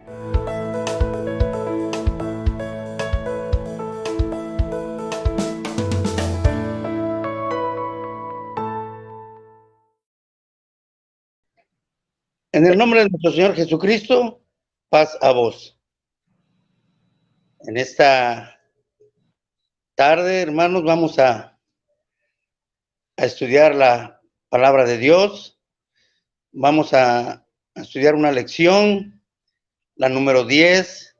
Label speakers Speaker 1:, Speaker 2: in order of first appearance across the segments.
Speaker 1: En el nombre de nuestro Señor Jesucristo, paz a vos. En esta tarde, hermanos, vamos a estudiar la palabra de Dios. Vamos a estudiar una lección, la número 10.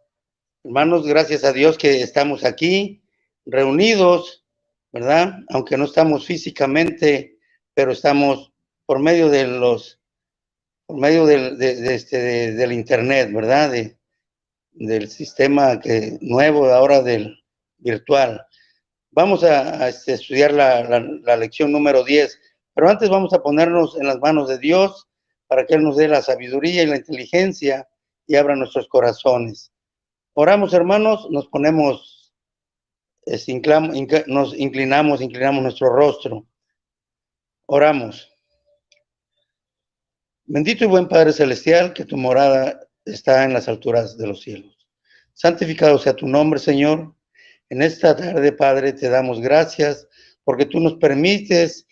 Speaker 1: Hermanos, gracias a Dios que estamos aquí reunidos, ¿verdad? Aunque no estamos físicamente, pero estamos por medio del internet, ¿verdad? Del sistema nuevo ahora del virtual. Vamos a estudiar la lección número 10, pero antes vamos a ponernos en las manos de Dios para que Él nos dé la sabiduría y la inteligencia y abra nuestros corazones. Oramos, hermanos, nos ponemos, nos inclinamos nuestro rostro. Oramos. Bendito y buen Padre Celestial, que tu morada está en las alturas de los cielos. Santificado sea tu nombre, Señor. En esta tarde, Padre, te damos gracias porque tú nos permites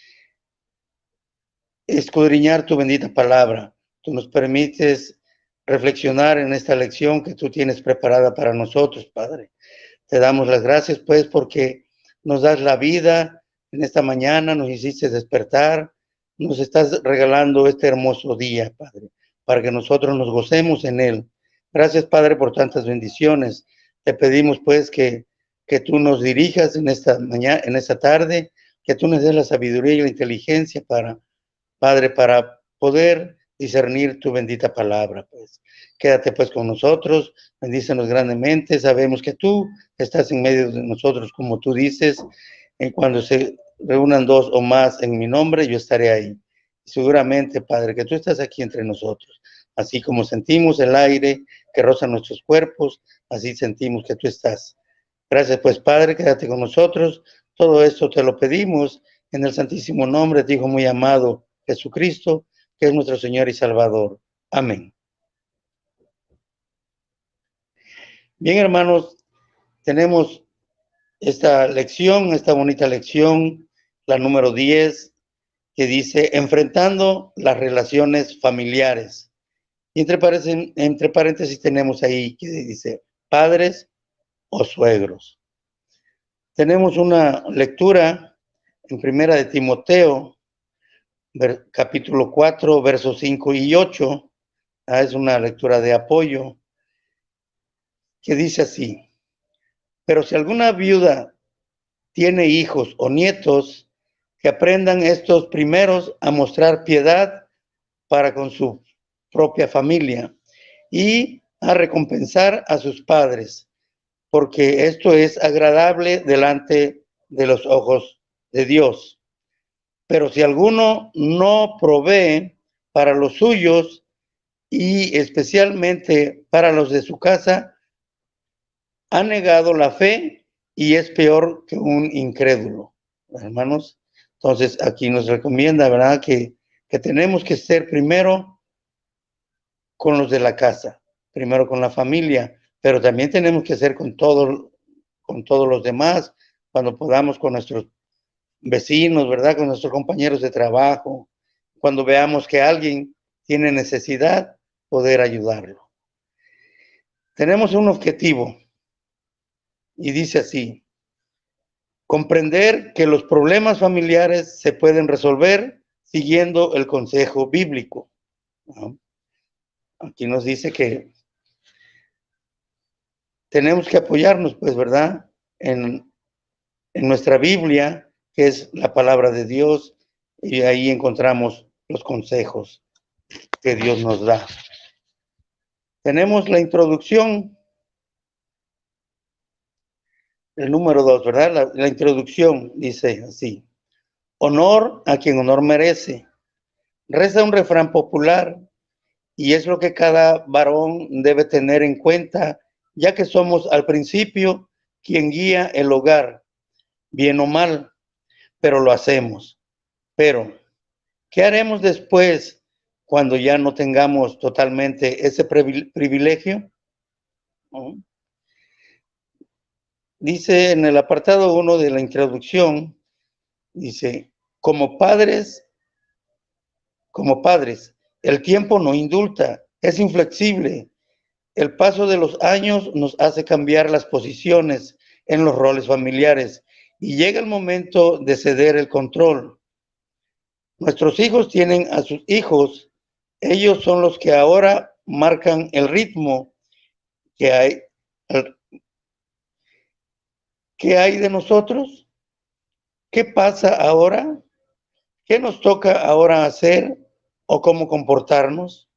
Speaker 1: escudriñar tu bendita palabra. Tú nos permites reflexionar en esta lección que tú tienes preparada para nosotros, Padre. Te damos las gracias, pues, porque nos das la vida en esta mañana, nos hiciste despertar, nos estás regalando este hermoso día, Padre, para que nosotros nos gocemos en él. Gracias, Padre, por tantas bendiciones. Te pedimos, pues, que tú nos dirijas en esta mañana, en esta tarde, que tú nos des la sabiduría y la inteligencia para, Padre, para poder discernir tu bendita palabra, pues. Quédate, pues, con nosotros, bendícenos grandemente. Sabemos que tú estás en medio de nosotros, como tú dices, en cuando se reúnan dos o más en mi nombre, yo estaré ahí. Seguramente, Padre, que tú estás aquí entre nosotros. Así como sentimos el aire que roza nuestros cuerpos, así sentimos que tú estás. Gracias, pues, Padre, quédate con nosotros. Todo esto te lo pedimos en el santísimo nombre de tu Hijo muy amado, Jesucristo, que es nuestro Señor y Salvador. Amén. Bien, hermanos, tenemos esta lección, esta bonita lección, la número 10, que dice, enfrentando las relaciones familiares. Y entre paréntesis tenemos ahí que dice, padres o suegros. Tenemos una lectura en Primera de Timoteo, capítulo 4, versos 5 y 8. Es una lectura de apoyo que dice así, pero si alguna viuda tiene hijos o nietos, que aprendan estos primeros a mostrar piedad para con su propia familia y a recompensar a sus padres, porque esto es agradable delante de los ojos de Dios. Pero si alguno no provee para los suyos y especialmente para los de su casa, ha negado la fe y es peor que un incrédulo, hermanos. Entonces, aquí nos recomienda, ¿verdad?, que tenemos que ser primero con los de la casa, primero con la familia, pero también tenemos que ser con todos los demás, cuando podamos con nuestros vecinos, ¿verdad?, con nuestros compañeros de trabajo, cuando veamos que alguien tiene necesidad, poder ayudarlo. Tenemos un objetivo, y dice así, comprender que los problemas familiares se pueden resolver siguiendo el consejo bíblico. Aquí nos dice que tenemos que apoyarnos, pues, ¿verdad?, en nuestra Biblia, que es la palabra de Dios, y ahí encontramos los consejos que Dios nos da. Tenemos la introducción, el número 2, ¿verdad? La introducción dice así, honor a quien honor merece. Reza un refrán popular, y es lo que cada varón debe tener en cuenta, ya que somos al principio quien guía el hogar, bien o mal, pero lo hacemos. Pero, ¿qué haremos después cuando ya no tengamos totalmente ese privilegio? ¿no? Dice en el apartado 1 de la introducción, dice, como padres, el tiempo no indulta, es inflexible. El paso de los años nos hace cambiar las posiciones en los roles familiares y llega el momento de ceder el control. Nuestros hijos tienen a sus hijos, ellos son los que ahora marcan el ritmo que hay. ¿Qué hay de nosotros? ¿Qué pasa ahora? ¿Qué nos toca ahora hacer o cómo comportarnos?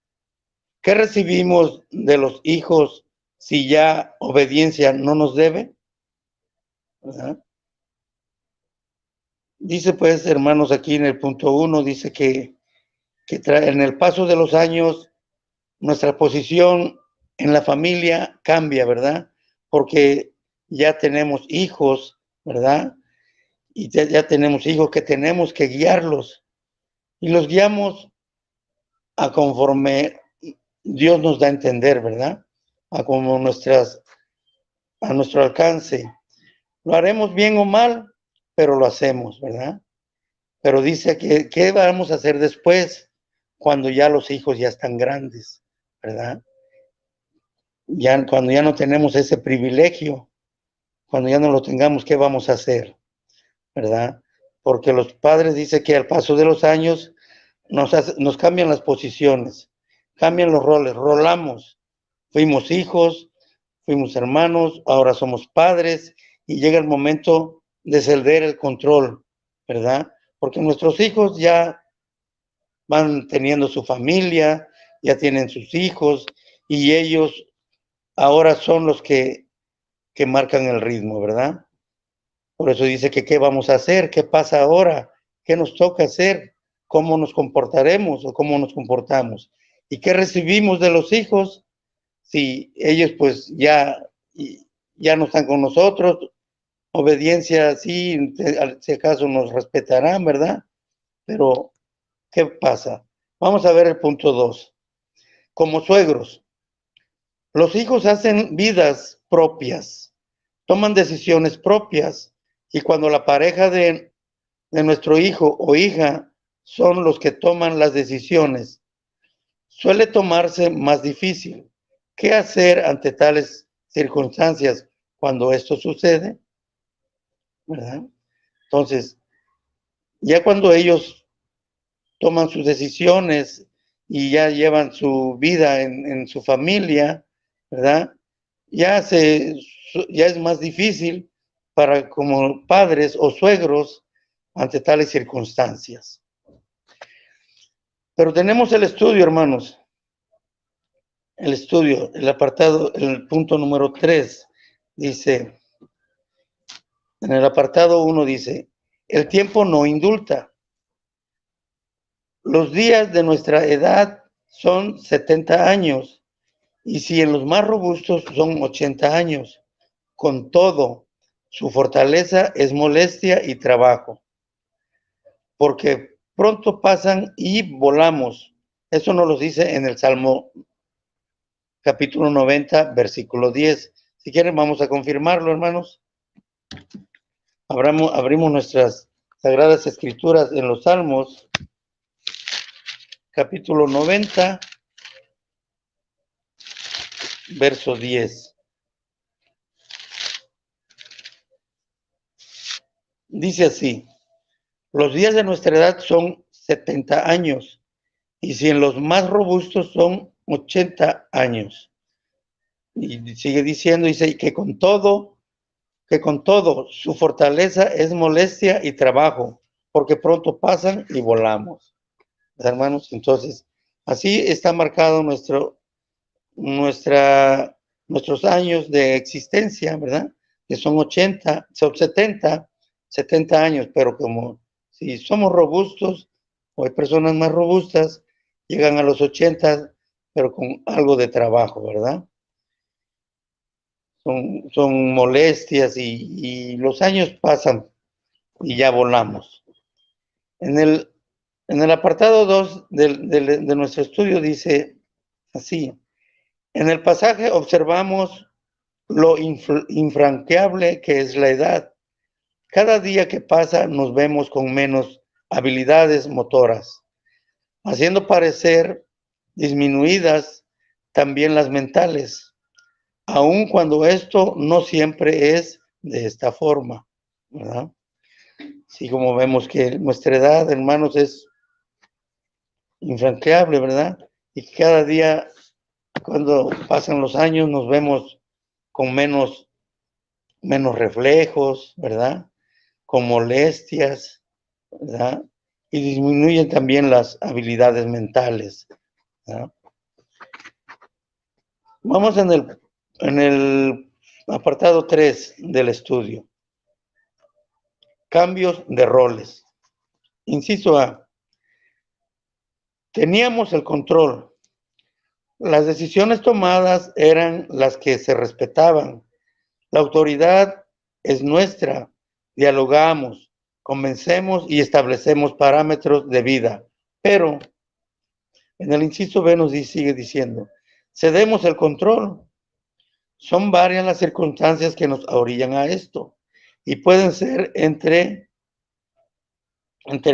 Speaker 1: ¿Qué recibimos de los hijos si ya obediencia no nos debe? ¿Verdad? Dice pues, hermanos, aquí en el punto 1, dice que en el paso de los años nuestra posición en la familia cambia, ¿verdad? Porque ya tenemos hijos, ¿verdad? Y ya tenemos hijos que tenemos que guiarlos y los guiamos a conforme Dios nos da a entender, ¿verdad? A como a nuestro alcance. Lo haremos bien o mal, pero lo hacemos, ¿verdad? Pero dice que, ¿qué vamos a hacer después cuando ya los hijos ya están grandes, ¿verdad? Ya, cuando ya no tenemos ese privilegio, cuando ya no lo tengamos, ¿qué vamos a hacer? ¿Verdad? Porque los padres dicen que al paso de los años nos cambian las posiciones, cambian los roles, rolamos. Fuimos hijos, fuimos hermanos, ahora somos padres y llega el momento de ceder el control, ¿verdad? Porque nuestros hijos ya van teniendo su familia, ya tienen sus hijos y ellos ahora son los que marcan el ritmo, ¿verdad? Por eso dice que qué vamos a hacer, qué pasa ahora, qué nos toca hacer, cómo nos comportaremos o cómo nos comportamos y qué recibimos de los hijos si ellos pues ya no están con nosotros. Obediencia sí, si acaso nos respetarán, ¿verdad? Pero ¿qué pasa? Vamos a ver el punto 2. Como suegros, los hijos hacen vidas propias, toman decisiones propias y cuando la pareja de nuestro hijo o hija son los que toman las decisiones, suele tomarse más difícil. ¿Qué hacer ante tales circunstancias cuando esto sucede? ¿Verdad? Entonces, ya cuando ellos toman sus decisiones y ya llevan su vida en su familia, ¿verdad? Ya es más difícil para como padres o suegros ante tales circunstancias. Pero tenemos el estudio, hermanos. El estudio, el apartado, el punto número 3, dice, en el apartado 1 dice, el tiempo no indulta. Los días de nuestra edad son 70 años y si en los más robustos son 80 años. Con todo, su fortaleza es molestia y trabajo, porque pronto pasan y volamos. Eso nos lo dice en el Salmo capítulo 90, versículo 10. Si quieren, vamos a confirmarlo, hermanos. Abrimos nuestras sagradas escrituras en los Salmos, capítulo 90, verso 10. Dice así, los días de nuestra edad son 70 años, y si en los más robustos son 80 años. Y sigue diciendo, dice que con todo, su fortaleza es molestia y trabajo, porque pronto pasan y volamos. Hermanos, entonces, así está marcado nuestros años de existencia, ¿verdad? Que son 80, son 70 años, pero como si somos robustos o hay personas más robustas, llegan a los 80, pero con algo de trabajo, ¿verdad? Son molestias y los años pasan y ya volamos. En el apartado 2 de nuestro estudio dice así, en el pasaje observamos lo infranqueable que es la edad. Cada día que pasa nos vemos con menos habilidades motoras, haciendo parecer disminuidas también las mentales, aun cuando esto no siempre es de esta forma, ¿verdad? Sí, como vemos que nuestra edad, hermanos, es infranqueable, ¿verdad? Y cada día, cuando pasan los años, nos vemos con menos reflejos, ¿verdad? Con molestias, ¿verdad? Y disminuyen también las habilidades mentales, ¿verdad? Vamos en el apartado 3 del estudio. Cambios de roles. Inciso A. Teníamos el control. Las decisiones tomadas eran las que se respetaban. La autoridad es nuestra. Dialogamos, convencemos y establecemos parámetros de vida. Pero en el inciso B nos sigue diciendo, cedemos el control. Son varias las circunstancias que nos orillan a esto y pueden ser entre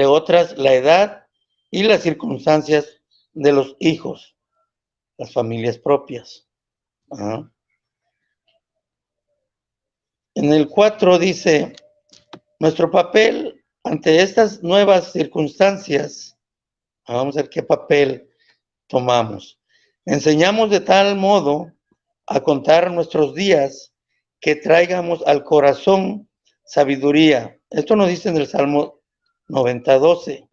Speaker 1: otras la edad y las circunstancias de los hijos, las familias propias. Ajá. En el 4 dice, nuestro papel ante estas nuevas circunstancias, vamos a ver qué papel tomamos. Enseñamos de tal modo a contar nuestros días que traigamos al corazón sabiduría. Esto nos dice en el Salmo 90:12.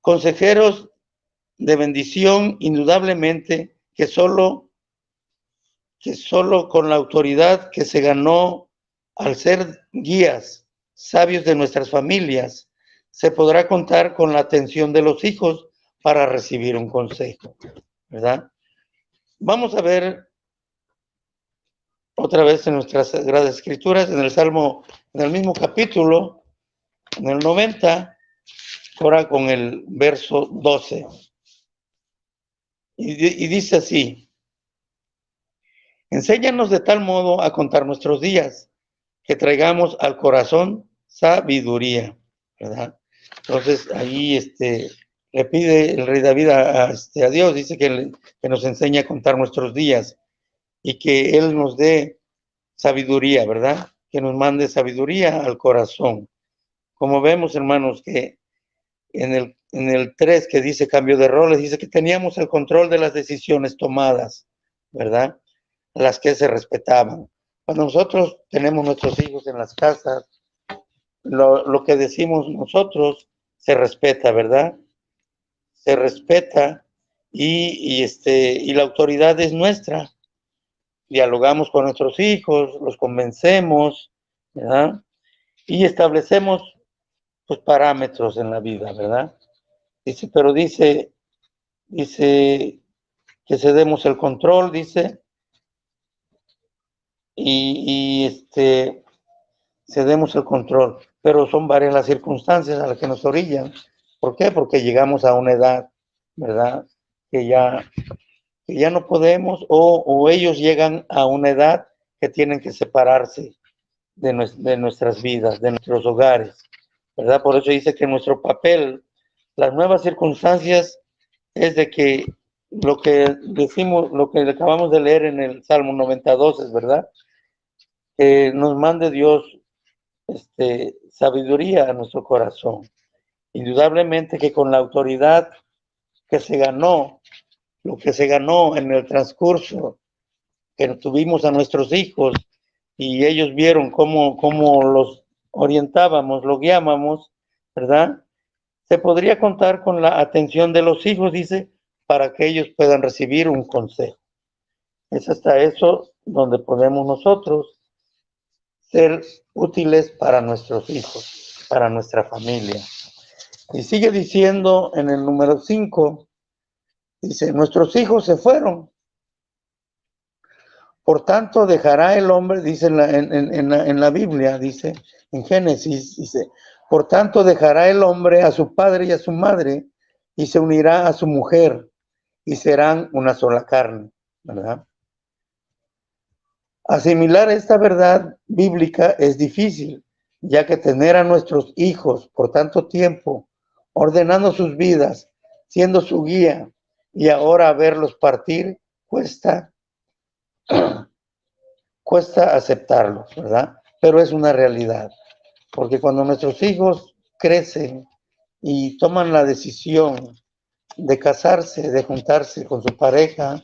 Speaker 1: Consejeros de bendición, indudablemente, que solo con la autoridad que se ganó al ser guías sabios de nuestras familias, se podrá contar con la atención de los hijos para recibir un consejo, ¿verdad? Vamos a ver otra vez en nuestras Sagradas Escrituras, en el Salmo, en el mismo capítulo, en el 90, ahora con el verso 12. Y dice así, enséñanos de tal modo a contar nuestros días, que traigamos al corazón sabiduría, ¿verdad? Entonces ahí le pide el rey David a Dios, dice que nos enseñe a contar nuestros días y que Él nos dé sabiduría, ¿verdad? Que nos mande sabiduría al corazón. Como vemos, hermanos, que en el 3 que dice cambio de roles, dice que teníamos el control de las decisiones tomadas, ¿verdad? Las que se respetaban. Cuando nosotros tenemos nuestros hijos en las casas, lo que decimos nosotros se respeta, ¿verdad? Se respeta y la autoridad es nuestra. Dialogamos con nuestros hijos, los convencemos, ¿verdad? Y establecemos pues, parámetros en la vida, ¿verdad? Dice, pero dice que cedemos el control, dice, y cedemos el control, pero son varias las circunstancias a las que nos orillan. ¿Por qué? Porque llegamos a una edad, ¿verdad? Que ya no podemos, o ellos llegan a una edad que tienen que separarse de nuestras vidas, de nuestros hogares, ¿verdad? Por eso dice que nuestro papel, las nuevas circunstancias, es de que lo que decimos, lo que acabamos de leer en el Salmo 92, es verdad, que nos mande Dios sabiduría a nuestro corazón. Indudablemente que con la autoridad que se ganó, lo que se ganó en el transcurso que tuvimos a nuestros hijos y ellos vieron cómo los orientábamos, lo guiábamos, ¿verdad? Se podría contar con la atención de los hijos, dice, para que ellos puedan recibir un consejo. Es hasta eso donde podemos nosotros ser útiles para nuestros hijos, para nuestra familia. Y sigue diciendo en el número 5, dice, nuestros hijos se fueron. Por tanto, dejará el hombre, dice en la Biblia, dice, en Génesis, dice, por tanto dejará el hombre a su padre y a su madre y se unirá a su mujer y serán una sola carne, ¿verdad? Asimilar esta verdad bíblica es difícil, ya que tener a nuestros hijos por tanto tiempo, ordenando sus vidas, siendo su guía, y ahora verlos partir, cuesta aceptarlos, ¿verdad? Pero es una realidad, porque cuando nuestros hijos crecen y toman la decisión de casarse, de juntarse con su pareja,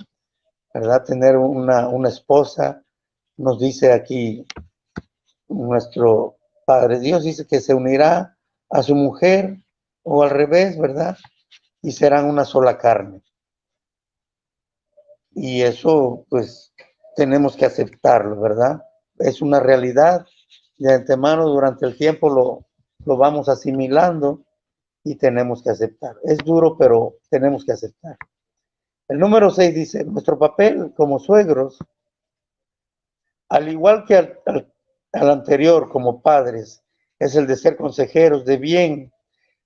Speaker 1: ¿verdad? Tener una esposa, nos dice aquí nuestro Padre Dios, dice que se unirá a su mujer o al revés, ¿verdad? Y serán una sola carne. Y eso, pues, tenemos que aceptarlo, ¿verdad? Es una realidad. De antemano, durante el tiempo lo vamos asimilando y tenemos que aceptar. Es duro, pero tenemos que aceptar. El número 6 dice, nuestro papel como suegros, al igual que al anterior como padres, es el de ser consejeros de bien.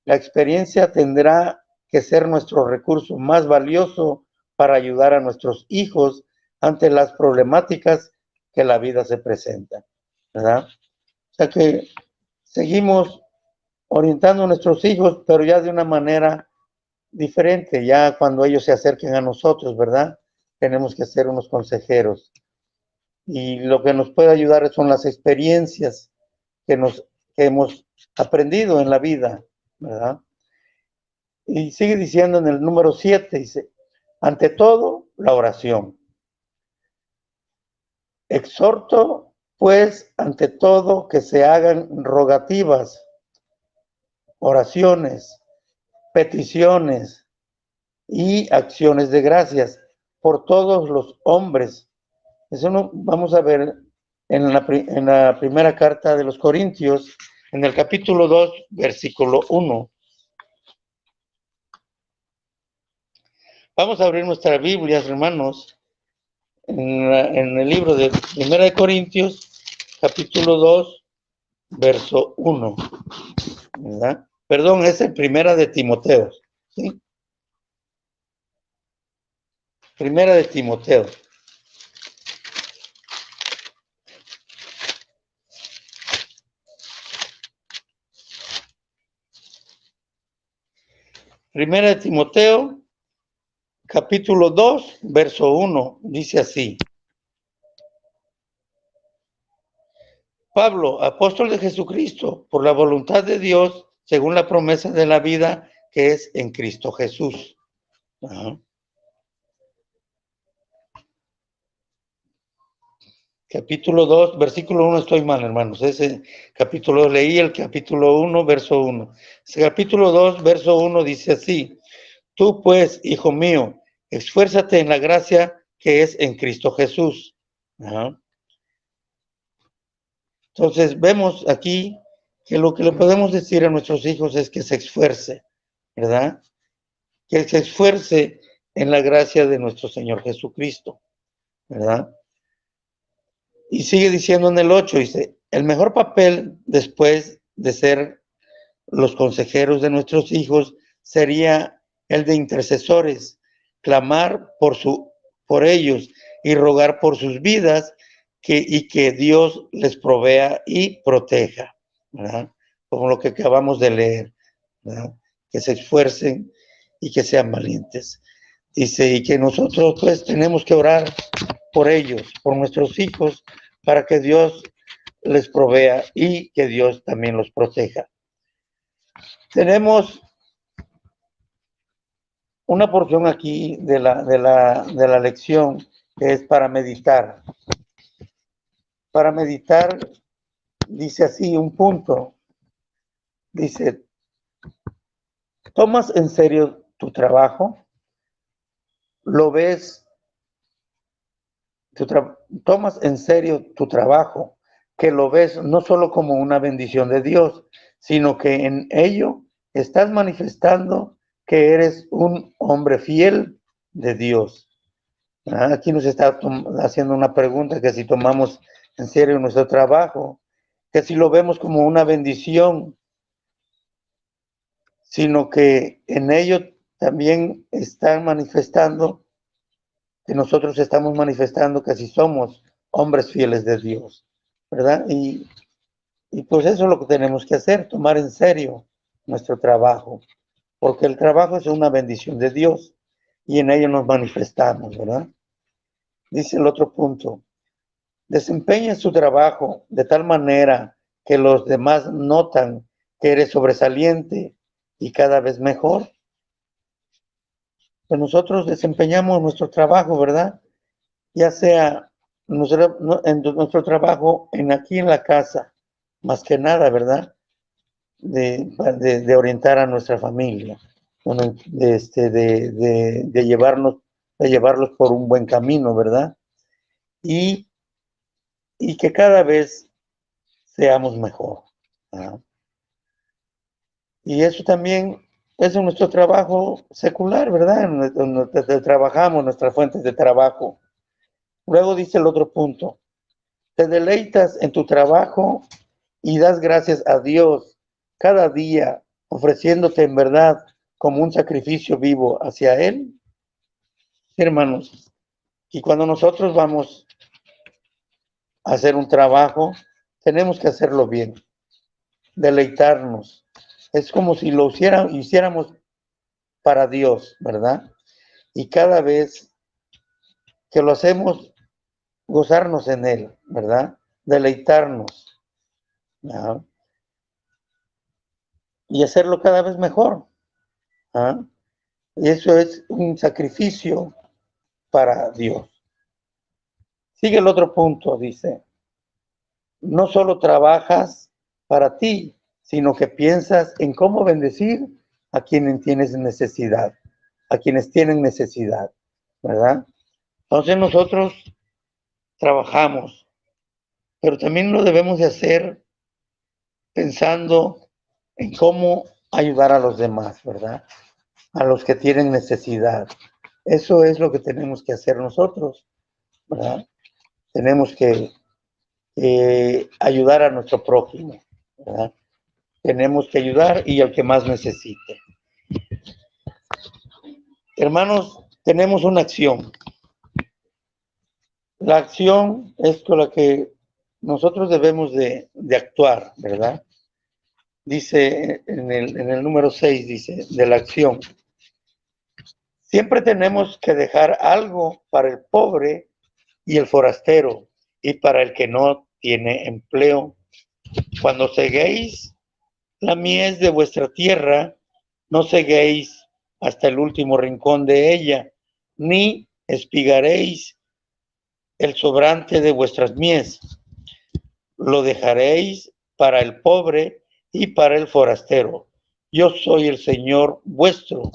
Speaker 1: La experiencia tendrá que ser nuestro recurso más valioso para ayudar a nuestros hijos ante las problemáticas que la vida se presenta, ¿verdad? O sea que seguimos orientando a nuestros hijos, pero ya de una manera diferente, ya cuando ellos se acerquen a nosotros, ¿verdad? Tenemos que ser unos consejeros. Y lo que nos puede ayudar son las experiencias que, que hemos aprendido en la vida, ¿verdad? Y sigue diciendo en el número 7, dice, ante todo, la oración. Exhorto, pues, ante todo, que se hagan rogativas, oraciones, peticiones y acciones de gracias por todos los hombres. Eso no, vamos a ver en la primera carta de los Corintios, en el capítulo 2, versículo 1. Vamos a abrir nuestras Biblias, hermanos, en el libro de Primera de Corintios, capítulo 2, verso 1, ¿verdad? Perdón, es en Primera de Timoteo, ¿sí? Primera de Timoteo. Primera de Timoteo, capítulo 2, verso 1, dice así. Pablo, apóstol de Jesucristo, por la voluntad de Dios, según la promesa de la vida que es en Cristo Jesús. Ajá. Capítulo 2, versículo 1, estoy mal, hermanos. Ese capítulo, leí el capítulo 1, verso 1. Ese capítulo 2, verso 1 dice así. Tú pues, hijo mío, esfuérzate en la gracia que es en Cristo Jesús. Ajá. Entonces, vemos aquí que lo que le podemos decir a nuestros hijos es que se esfuerce, ¿verdad? Que se esfuerce en la gracia de nuestro Señor Jesucristo, ¿verdad? Y sigue diciendo en el 8, dice, el mejor papel después de ser los consejeros de nuestros hijos sería el de intercesores, clamar por ellos y rogar por sus vidas y que Dios les provea y proteja, ¿verdad? Como lo que acabamos de leer, ¿verdad? Que se esfuercen y que sean valientes. Dice, y que nosotros pues tenemos que orar por ellos, por nuestros hijos, para que Dios les provea y que Dios también los proteja. Tenemos una porción aquí de la lección que es para meditar. Para meditar, dice así un punto, dice, ¿tomas en serio tu trabajo? ¿Lo ves? ¿Tomas en serio tu trabajo? Que lo ves no solo como una bendición de Dios, sino que en ello estás manifestando que eres un hombre fiel de Dios. Aquí nos está haciendo una pregunta, que si tomamos en serio nuestro trabajo, que si lo vemos como una bendición, sino que en ello también están manifestando, que nosotros estamos manifestando que si somos hombres fieles de Dios, ¿verdad? Y pues eso es lo que tenemos que hacer, tomar en serio nuestro trabajo, porque el trabajo es una bendición de Dios y en ello nos manifestamos, ¿verdad? Dice el otro punto, desempeña su trabajo de tal manera que los demás notan que eres sobresaliente y cada vez mejor. Pues nosotros desempeñamos nuestro trabajo, ¿verdad? Ya sea en nuestro trabajo aquí en la casa, más que nada, ¿verdad? De orientar a nuestra familia, de llevarlos por un buen camino, ¿verdad? Y que cada vez seamos mejor, ¿verdad? Y eso también es nuestro trabajo secular, ¿verdad? Donde trabajamos, nuestras fuentes de trabajo. Luego dice el otro punto, te deleitas en tu trabajo y das gracias a Dios cada día, ofreciéndote en verdad como un sacrificio vivo hacia Él. Hermanos, y cuando nosotros vamos a hacer un trabajo, tenemos que hacerlo bien, deleitarnos. Es como si lo hiciéramos para Dios, ¿verdad? Y cada vez que lo hacemos, gozarnos en Él, ¿verdad? Deleitarnos, ¿verdad? Y hacerlo cada vez mejor, ¿verdad? Y eso es un sacrificio para Dios. Sigue el otro punto, dice, no solo trabajas para ti, sino que piensas en cómo bendecir a quienes tienes necesidad, a quienes tienen necesidad, ¿verdad? Entonces nosotros trabajamos, pero también lo debemos de hacer pensando en cómo ayudar a los demás, ¿verdad? A los que tienen necesidad. Eso es lo que tenemos que hacer nosotros, ¿verdad? Tenemos que ayudar a nuestro prójimo, ¿verdad? Tenemos que ayudar y al que más necesite. Hermanos, tenemos una acción. La acción es con la que nosotros debemos de actuar, ¿verdad? Dice en el número 6, dice, de la acción. Siempre tenemos que dejar algo para el pobre y el forastero y para el que no tiene empleo. Cuando ceguéis la mies de vuestra tierra, no ceguéis hasta el último rincón de ella, ni espigaréis el sobrante de vuestras mies. Lo dejaréis para el pobre y para el forastero. Yo soy el Señor vuestro.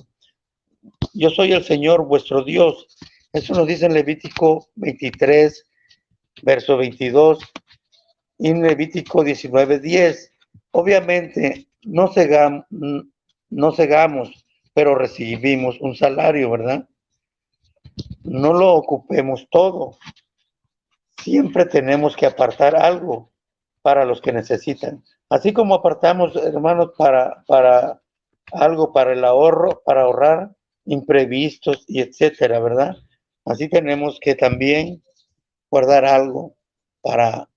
Speaker 1: Yo soy el Señor vuestro Dios. Eso nos dice en Levítico 23, verso 22, y en Levítico 19, 10. Obviamente, no cegamos, pero recibimos un salario, ¿verdad? No lo ocupemos todo. Siempre tenemos que apartar algo para los que necesitan. Así como apartamos, hermanos, para algo, para el ahorro, para ahorrar imprevistos y etcétera, ¿verdad? Así tenemos que también guardar algo para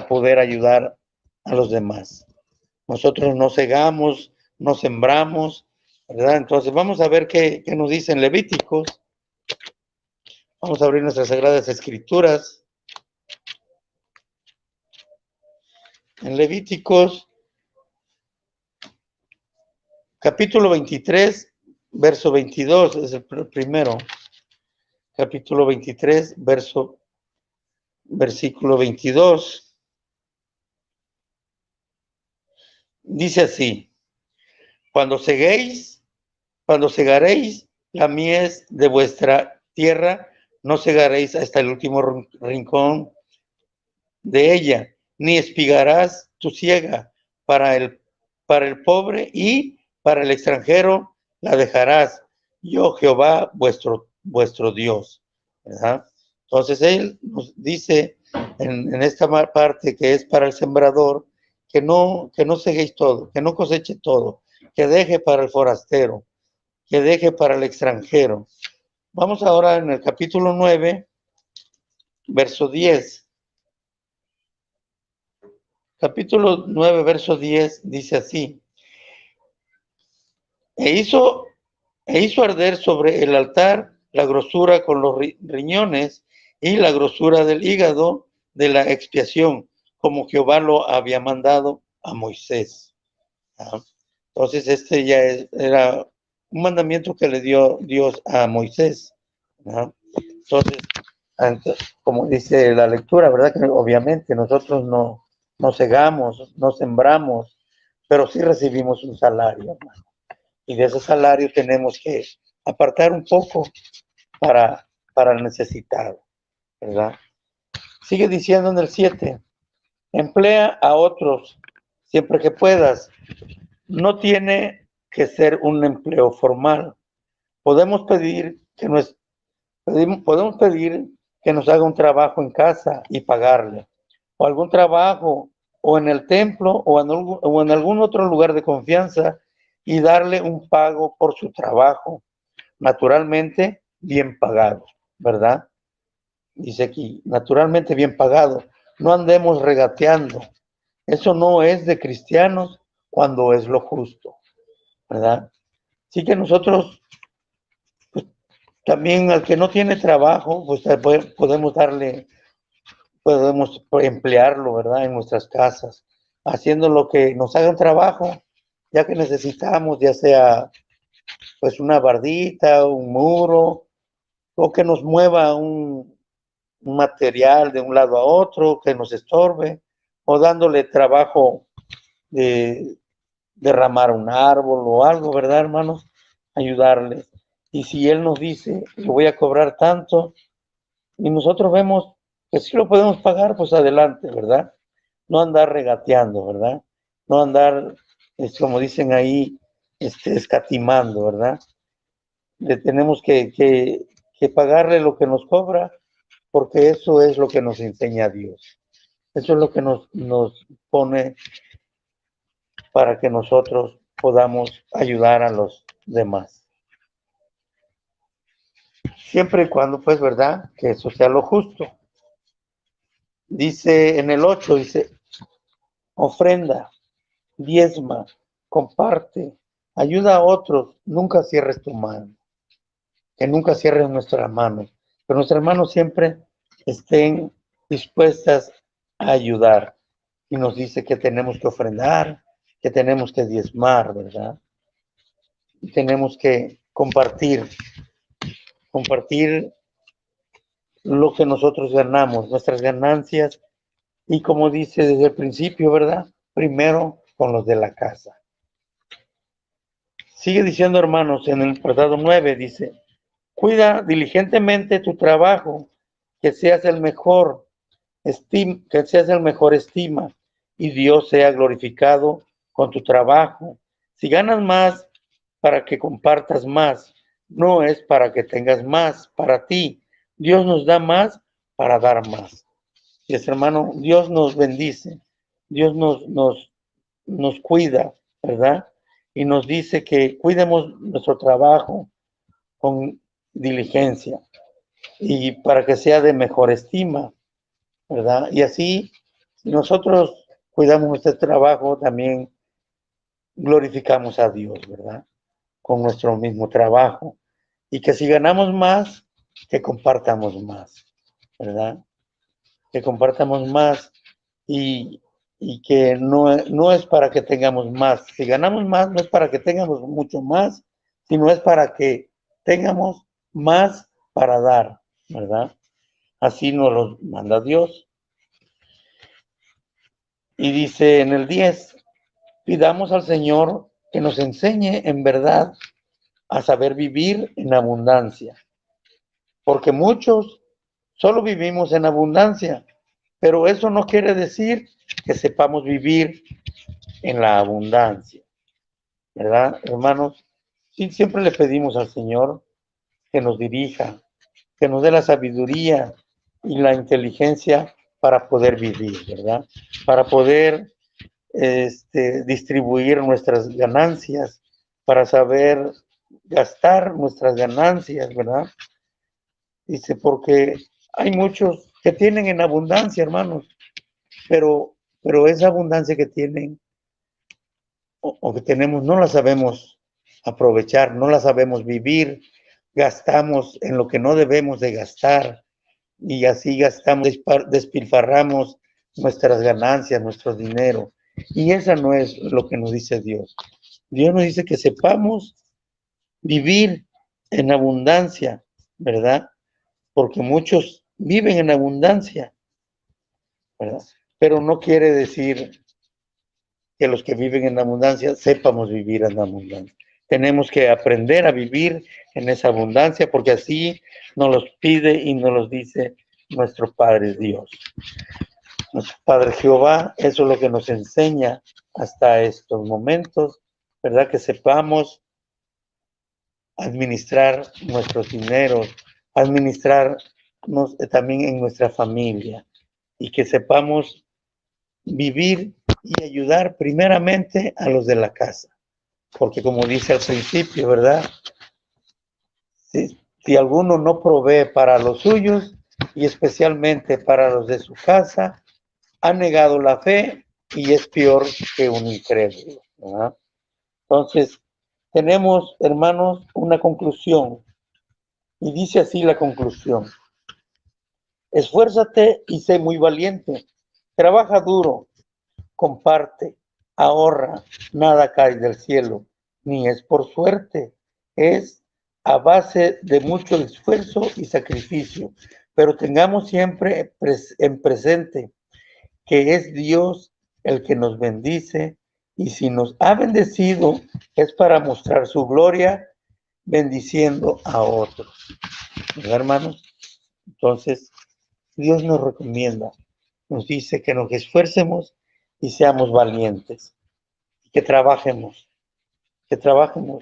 Speaker 1: poder ayudar a los demás. Nosotros no cegamos, no sembramos, ¿verdad? Entonces vamos a ver qué nos dicen Levíticos. Vamos a abrir nuestras Sagradas Escrituras. En Levíticos, capítulo 23, verso 22, es el primero. Capítulo 23, versículo 22. Dice así, cuando segaréis la mies de vuestra tierra, no segaréis hasta el último rincón de ella, ni espigarás tu siega para el pobre y para el extranjero la dejarás. Yo, Jehová, vuestro Dios. ¿Verdad? Entonces él nos dice en esta parte que es para el sembrador, que no ceguéis todo, que no coseche todo, que deje para el forastero, que deje para el extranjero. Vamos ahora en el capítulo 9, verso 10. Capítulo 9, verso 10 dice así: e hizo arder sobre el altar la grosura con los riñones y la grosura del hígado de la expiación, como Jehová lo había mandado a Moisés. Entonces este ya era un mandamiento que le dio Dios a Moisés. Entonces, como dice la lectura, ¿verdad? Que obviamente nosotros no cegamos, no sembramos, pero sí recibimos un salario, hermano. Y de ese salario tenemos que apartar un poco para el necesitado, ¿verdad? Sigue diciendo en el 7, emplea a otros siempre que puedas. No tiene que ser un empleo formal. Podemos pedir que nos haga un trabajo en casa y pagarle, o algún trabajo, o en el templo, o en algún otro lugar de confianza, y darle un pago por su trabajo, naturalmente bien pagado, ¿verdad? Dice aquí, naturalmente bien pagado. No andemos regateando. Eso no es de cristianos cuando es lo justo, ¿verdad? Así que nosotros, pues, también al que no tiene trabajo, pues podemos emplearlo, ¿verdad? En nuestras casas, haciendo lo que nos haga un trabajo, ya que necesitamos, ya sea pues una bardita, un muro, o que nos mueva un material de un lado a otro, que nos estorbe, o dándole trabajo de derramar un árbol o algo, ¿verdad, hermanos? Ayudarles. Y si Él nos dice, le voy a cobrar tanto, y nosotros vemos que sí lo podemos pagar, pues adelante, ¿verdad? No andar regateando, ¿verdad? No andar, como dicen ahí, escatimando, ¿verdad? Le tenemos que pagarle lo que nos cobra, porque eso es lo que nos enseña Dios. Eso es lo que nos pone para que nosotros podamos ayudar a los demás. Siempre y cuando, pues, ¿verdad? Que eso sea lo justo. Dice en el 8, dice, ofrenda, diezma, comparte, ayuda a otros, nunca cierres tu mano, que nunca cierres nuestra mano, que nuestras manos siempre estén dispuestas a ayudar. Y nos dice que tenemos que ofrendar, que tenemos que diezmar, ¿verdad? Y tenemos que compartir lo que nosotros ganamos, nuestras ganancias, y como dice desde el principio, ¿verdad? Primero con los de la casa. Sigue diciendo, hermanos, en el apartado 9, dice, cuida diligentemente tu trabajo, que seas el mejor estima, y Dios sea glorificado con tu trabajo. Si ganas más para que compartas más, no es para que tengas más para ti. Dios nos da más para dar más. Y es, hermano, Dios nos bendice, Dios nos cuida, ¿verdad? Y nos dice que cuidemos nuestro trabajo con diligencia y para que sea de mejor estima, ¿verdad? Y así, si nosotros cuidamos nuestro trabajo, también glorificamos a Dios, ¿verdad? Con nuestro mismo trabajo. Y que si ganamos más, que compartamos más, ¿verdad? Que compartamos más y, y que no es para que tengamos más. Si ganamos más, no es para que tengamos mucho más, sino es para que tengamos más para dar, ¿verdad? Así nos lo manda Dios. Y dice en el 10, pidamos al Señor que nos enseñe en verdad a saber vivir en abundancia, porque muchos solo vivimos en abundancia, pero eso no quiere decir que sepamos vivir en la abundancia, ¿verdad, hermanos? Sí, siempre le pedimos al Señor que nos dirija, que nos dé la sabiduría y la inteligencia para poder vivir, ¿verdad? Para poder distribuir nuestras ganancias, para saber gastar nuestras ganancias, ¿verdad? Dice, porque hay muchos que tienen en abundancia, hermanos, pero esa abundancia que tienen o que tenemos no la sabemos aprovechar, no la sabemos vivir, gastamos en lo que no debemos de gastar y así gastamos, despilfarramos nuestras ganancias, nuestro dinero. Y esa no es lo que nos dice Dios. Dios nos dice que sepamos vivir en abundancia, ¿verdad? Porque muchos viven en abundancia, ¿verdad? Pero no quiere decir que los que viven en abundancia sepamos vivir en abundancia. Tenemos que aprender a vivir en esa abundancia porque así nos los pide y nos los dice nuestro Padre Dios. Nuestro Padre Jehová, eso es lo que nos enseña hasta estos momentos, ¿verdad? Que sepamos administrar nuestros dineros, administrarnos también en nuestra familia y que sepamos vivir y ayudar primeramente a los de la casa. Porque como dice al principio, ¿verdad? Si alguno no provee para los suyos y especialmente para los de su casa, ha negado la fe y es peor que un incrédulo, ¿verdad? Entonces, tenemos, hermanos, una conclusión. Y dice así la conclusión. Esfuérzate y sé muy valiente. Trabaja duro, comparte, ahorra. Nada cae del cielo, ni es por suerte. Es a base de mucho esfuerzo y sacrificio. Pero tengamos siempre en presente que es Dios el que nos bendice y si nos ha bendecido es para mostrar su gloria bendiciendo a otros. ¿Verdad, hermanos? Entonces, Dios nos recomienda, nos dice que nos esfuercemos y seamos valientes, que trabajemos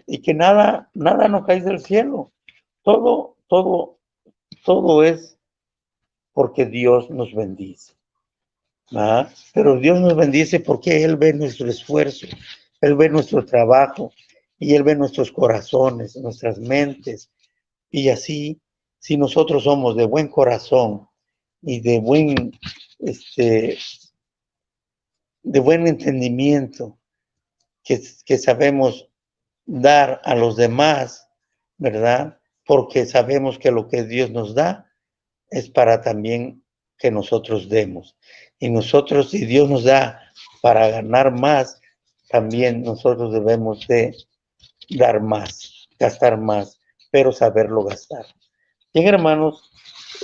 Speaker 1: y que nada nos cae del cielo. Todo es porque Dios nos bendice. ¿Ah? Pero Dios nos bendice porque Él ve nuestro esfuerzo, Él ve nuestro trabajo y Él ve nuestros corazones, nuestras mentes. Y así, si nosotros somos de buen corazón y de buen entendimiento, que sabemos dar a los demás, ¿verdad? Porque sabemos que lo que Dios nos da es para también que nosotros demos. Y nosotros, si Dios nos da para ganar más, también nosotros debemos de dar más, gastar más, pero saberlo gastar. Bien, hermanos,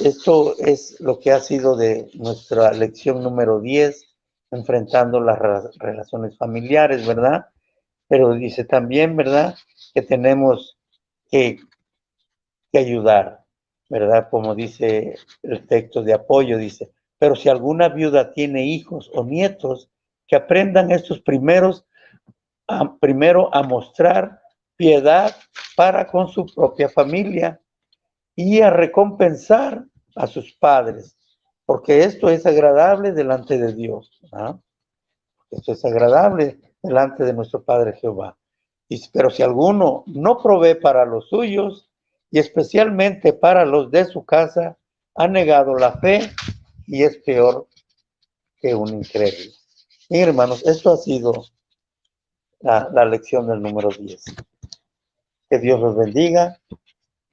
Speaker 1: esto es lo que ha sido de nuestra lección número 10, enfrentando las relaciones familiares, ¿verdad? Pero dice también, ¿verdad? Que tenemos que ayudar, ¿verdad? Como dice el texto de apoyo, dice, pero si alguna viuda tiene hijos o nietos, que aprendan estos primero a mostrar piedad para con su propia familia y a recompensar a sus padres, porque esto es agradable delante de Dios. ¿Ah? Esto es agradable delante de nuestro Padre Jehová. Pero si alguno no provee para los suyos y especialmente para los de su casa, ha negado la fe y es peor que un incrédulo. Bien, hermanos, esto ha sido la lección del número 10. Que Dios los bendiga,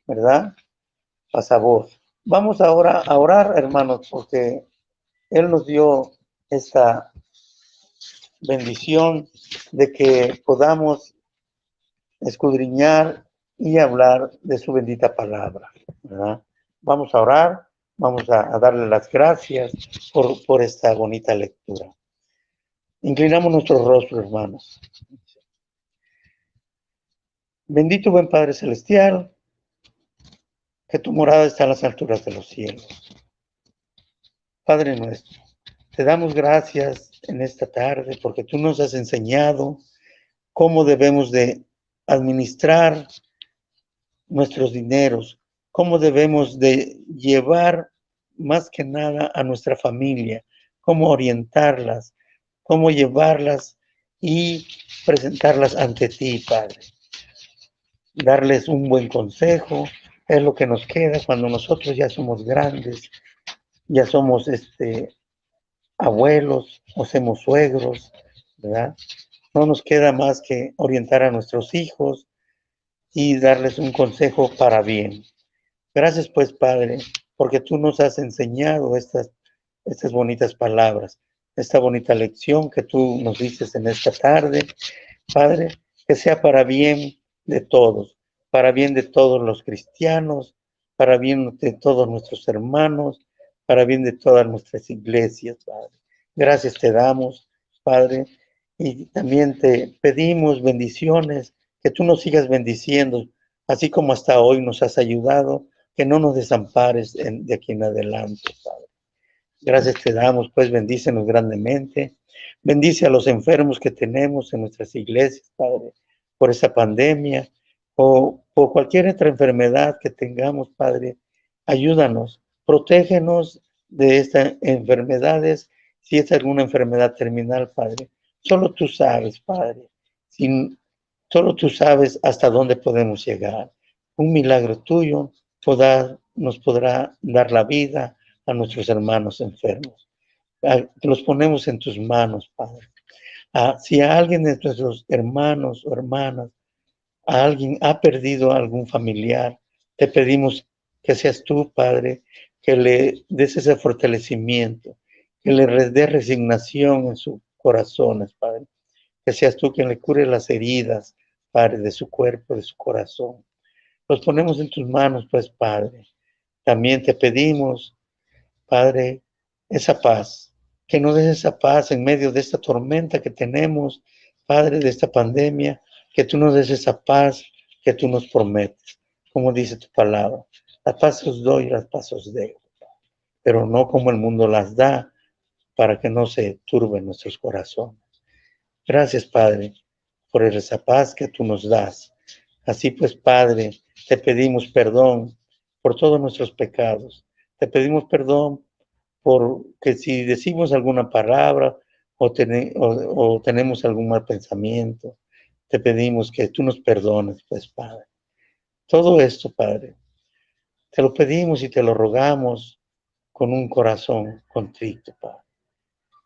Speaker 1: ¿verdad? Pasa voz. Vamos ahora a orar, hermanos, porque Él nos dio esta bendición de que podamos escudriñar y hablar de su bendita palabra, ¿verdad? Vamos a orar, vamos a darle las gracias por esta bonita lectura. Inclinamos nuestro rostro, hermanos. Bendito buen Padre Celestial, que tu morada está en las alturas de los cielos. Padre nuestro, te damos gracias en esta tarde porque tú nos has enseñado cómo debemos de administrar nuestros dineros, cómo debemos de llevar más que nada a nuestra familia, cómo orientarlas, cómo llevarlas y presentarlas ante ti, Padre. Darles un buen consejo es lo que nos queda cuando nosotros ya somos grandes ya somos abuelos o somos suegros, ¿verdad? No nos queda más que orientar a nuestros hijos y darles un consejo para bien. Gracias pues, Padre, porque tú nos has enseñado estas bonitas palabras, esta bonita lección que tú nos dices en esta tarde. Padre, que sea para bien de todos, para bien de todos los cristianos, para bien de todos nuestros hermanos, para bien de todas nuestras iglesias, Padre. Gracias te damos, Padre, y también te pedimos bendiciones, que tú nos sigas bendiciendo, así como hasta hoy nos has ayudado, que no nos desampares de aquí en adelante, Padre. Gracias te damos, pues bendícenos grandemente. Bendice a los enfermos que tenemos en nuestras iglesias, Padre, por esa pandemia o por cualquier otra enfermedad que tengamos, Padre. Ayúdanos, protégenos de estas enfermedades, si es alguna enfermedad terminal, Padre. Solo tú sabes, Padre. Solo tú sabes hasta dónde podemos llegar. Un milagro tuyo nos podrá dar la vida a nuestros hermanos enfermos. Los ponemos en tus manos, Padre. Si a alguien de nuestros hermanos o hermanas, a alguien ha perdido algún familiar, te pedimos que seas tú, Padre, que le des ese fortalecimiento, que le des resignación en sus corazones, Padre. Que seas tú quien le cure las heridas, Padre, de su cuerpo, de su corazón. Los ponemos en tus manos, pues, Padre. También te pedimos, Padre, esa paz, que nos des esa paz en medio de esta tormenta que tenemos, Padre, de esta pandemia, que tú nos des esa paz que tú nos prometes, como dice tu palabra. La paz os doy, las paz os dejo, pero no como el mundo las da, para que no se turben nuestros corazones. Gracias, Padre, por esa paz que tú nos das. Así pues, Padre, te pedimos perdón por todos nuestros pecados. Te pedimos perdón porque si decimos alguna palabra o tenemos algún mal pensamiento, te pedimos que tú nos perdones, pues, Padre. Todo esto, Padre, te lo pedimos y te lo rogamos con un corazón contrito, Padre,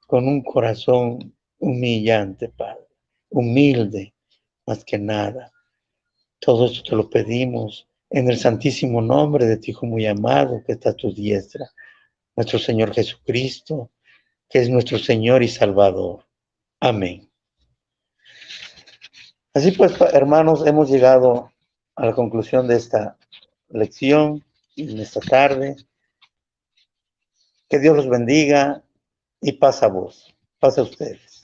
Speaker 1: con un corazón humillante, Padre, humilde, más que nada. Todo esto te lo pedimos en el santísimo nombre de tu Hijo muy amado que está a tu diestra, nuestro Señor Jesucristo, que es nuestro Señor y Salvador. Amén. Así pues, hermanos, hemos llegado a la conclusión de esta lección en esta tarde. Que Dios los bendiga y paz a vos, paz a ustedes.